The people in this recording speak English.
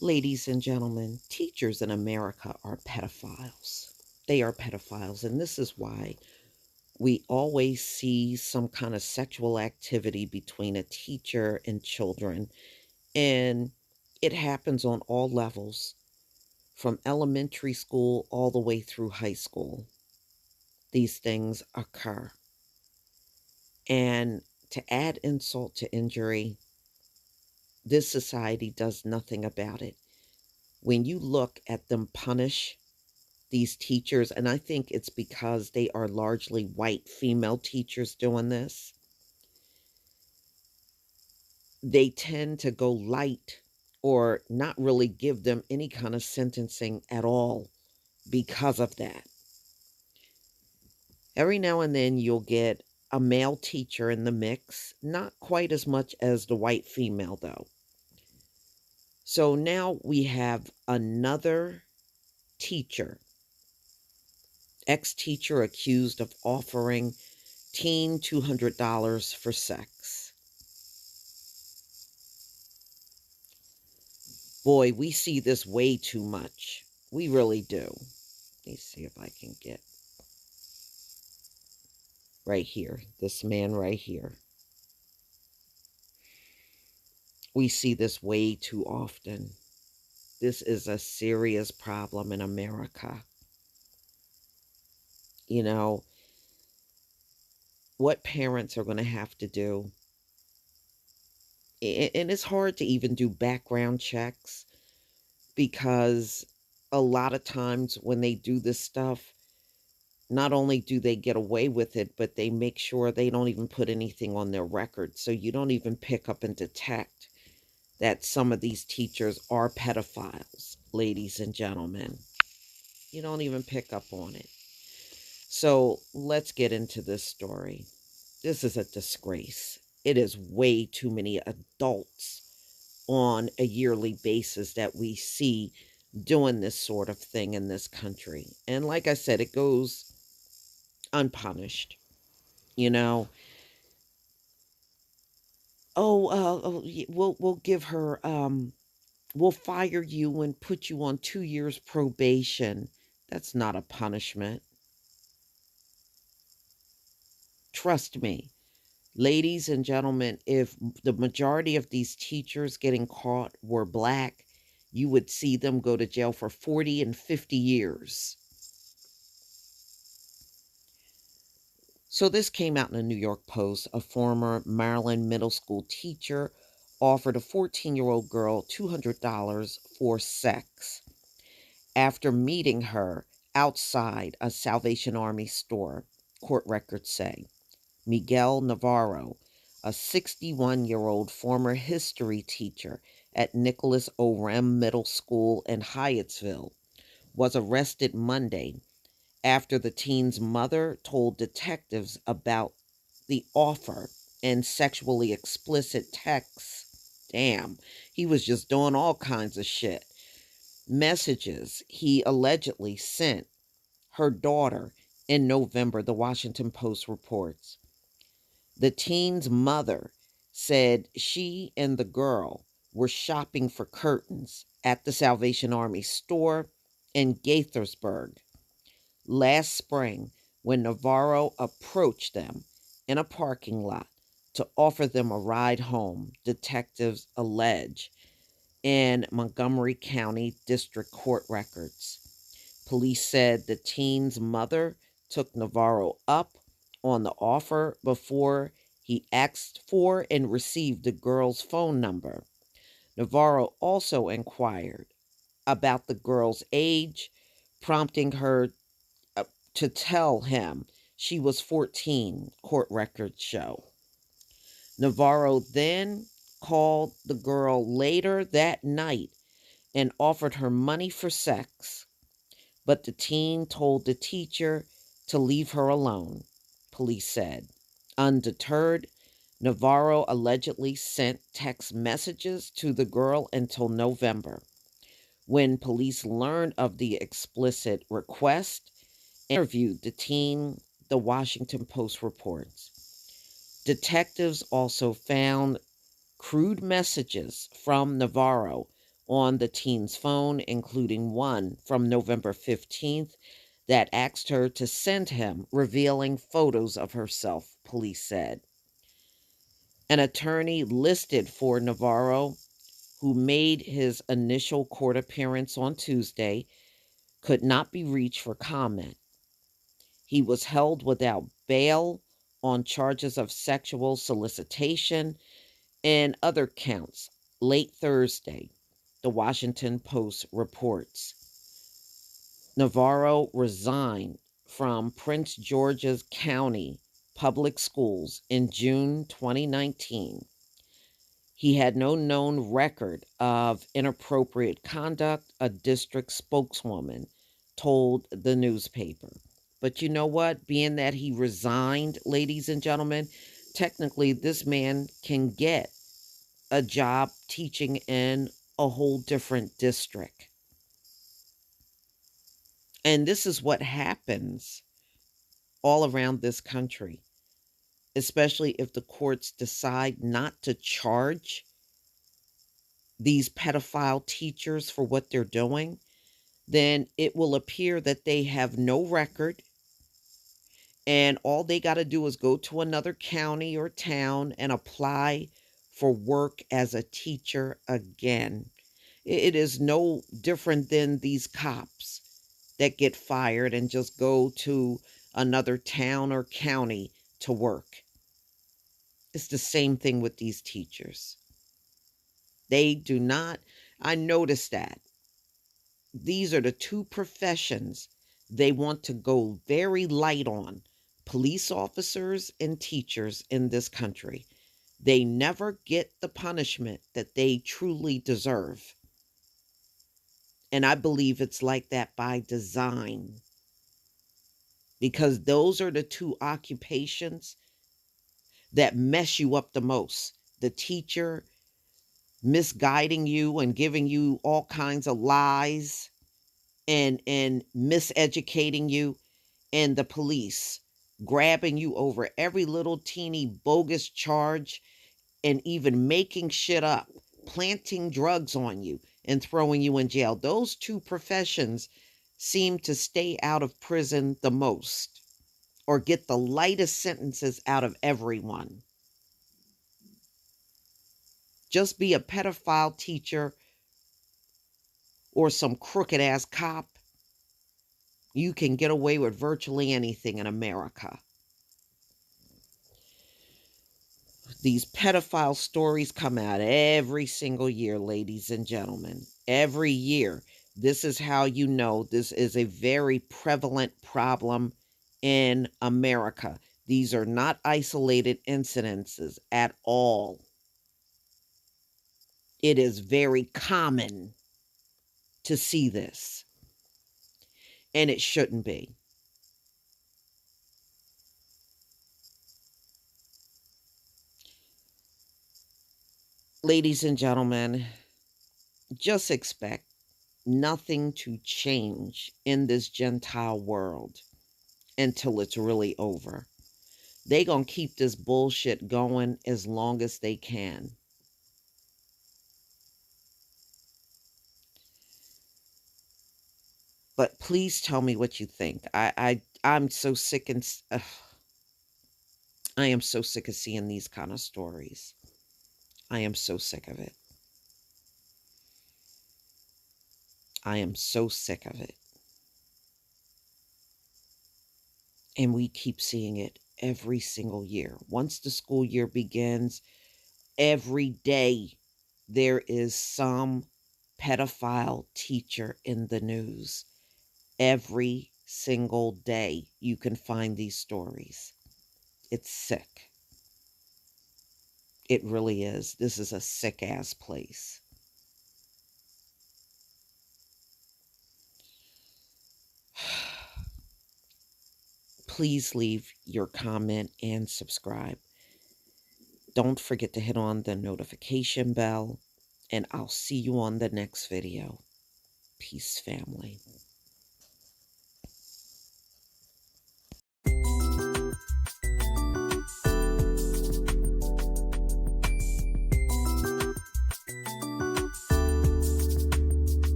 Ladies and gentlemen, teachers in America are pedophiles. They are pedophiles, and this is why we always see some kind of sexual activity between a teacher and children, and it happens on all levels, from elementary school all the way through high school. These things occur. And to add insult to injury, this society does nothing about it. When you look at them punish these teachers, and I think it's because they are largely white female teachers doing this, they tend to go light or not really give them any kind of sentencing at all because of that. Every now and then you'll get a male teacher in the mix, not quite as much as the white female, though. So now we have another teacher, ex teacher, accused of offering teen $200 for sex. Boy, we see this way too much. We really do. Let me see if I can get right here. This man right here. We see this way too often. This is a serious problem in America. You know, what parents are going to have to do, and it's hard to even do background checks because a lot of times when they do this stuff, not only do they get away with it, but they make sure they don't even put anything on their record. So you don't even pick up and detect that some of these teachers are pedophiles, ladies and gentlemen. You don't even pick up on it. So let's get into this story. This is a disgrace. It is way too many adults on a yearly basis that we see doing this sort of thing in this country. And like I said, it goes unpunished. You know, we'll give her we'll fire you and put you on 2 years probation. That's not a punishment. Trust me. Ladies and gentlemen, if the majority of these teachers getting caught were black, you would see them go to jail for 40 and 50 years. So this came out in the New York Post. A former Maryland middle school teacher offered a 14-year-old girl $200 for sex after meeting her outside a Salvation Army store, court records say. Miguel Navarro, a 61-year-old former history teacher at Nicholas Orem Middle School in Hyattsville, was arrested Monday after the teen's mother told detectives about the offer and sexually explicit texts. Damn, he was just doing all kinds of shit. Messages he allegedly sent her daughter in November, the Washington Post reports. The teen's mother said she and the girl were shopping for curtains at the Salvation Army store in Gaithersburg last spring when Navarro approached them in a parking lot to offer them a ride home, detectives allege in Montgomery County District Court records. Police said the teen's mother took Navarro up on the offer before he asked for and received the girl's phone number. Navarro also inquired about the girl's age, prompting her to tell him she was 14, court records show. Navarro then called the girl later that night and offered her money for sex, but the teen told the teacher to leave her alone, police said. Undeterred, Navarro allegedly sent text messages to the girl until November. When police learned of the explicit request, interviewed the teen, the Washington Post reports. Detectives also found crude messages from Navarro on the teen's phone, including one from November 15th that asked her to send him revealing photos of herself, police said. An attorney listed for Navarro, who made his initial court appearance on Tuesday, could not be reached for comment. He was held without bail on charges of sexual solicitation and other counts late Thursday, the Washington Post reports. Navarro resigned from Prince George's County Public Schools in June 2019. He had no known record of inappropriate conduct, a district spokeswoman told the newspaper. But you know what? Being that he resigned, ladies and gentlemen, technically this man can get a job teaching in a whole different district. And this is what happens all around this country, especially if the courts decide not to charge these pedophile teachers for what they're doing. Then it will appear that they have no record, and all they got to do is go to another county or town and apply for work as a teacher again. It is no different than these cops that get fired and just go to another town or county to work. It's the same thing with these teachers. They do not, I noticed that. These are the two professions they want to go very light on: police officers and teachers in this country. They never get the punishment that they truly deserve. And I believe it's like that by design, because those are the two occupations that mess you up the most. The teacher misguiding you and giving you all kinds of lies and miseducating you, and the police grabbing you over every little teeny bogus charge and even making shit up, planting drugs on you and throwing you in jail. Those two professions seem to stay out of prison the most, or get the lightest sentences out of everyone. Just be a pedophile teacher or some crooked ass cop, you can get away with virtually anything in America. These pedophile stories come out every single year, ladies and gentlemen. Every year. This is how you know this is a very prevalent problem in America. These are not isolated incidences at all. It is very common to see this, and it shouldn't be. Ladies and gentlemen, just expect nothing to change in this Gentile world until it's really over. They gonna keep this bullshit going as long as they can. But please tell me what you think. I'm so sick and I am so sick of seeing these kind of stories. I am so sick of it. I am so sick of it. And we keep seeing it every single year. Once the school year begins, every day there is some pedophile teacher in the news. Every single day you can find these stories. It's sick. It really is. This is a sick ass place. Please leave your comment and subscribe. Don't forget to hit on the notification bell, and I'll see you on the next video. Peace, family.